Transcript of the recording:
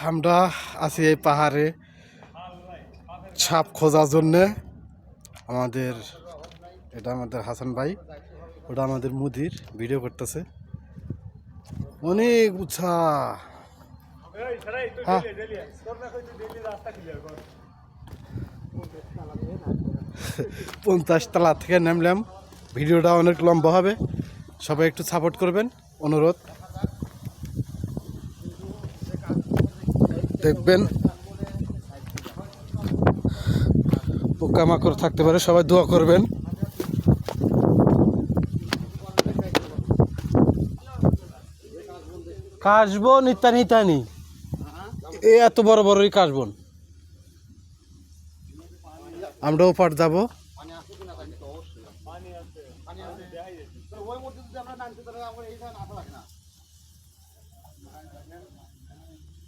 আমরা আছি এই পাহাড়ে সাপ খোঁজার জন্যে। এটা আমাদের হাসান ভাই, ওটা আমাদের মুদির ভিডিও করতেছে। অনেক উঁচা, 50 তলা থেকে নামলাম। ভিডিওটা অনেক লম্বা হবে, সবাই একটু সাপোর্ট করবেন অনুরোধ। দেখবেন পোকামাকড় থাকতে পারে, সবাই দোয়া করবেন। কাশবন ইত্যানি ইত্যানি, এত বড় বড়ই কাশবন। আমরাও পাঠ যাবো।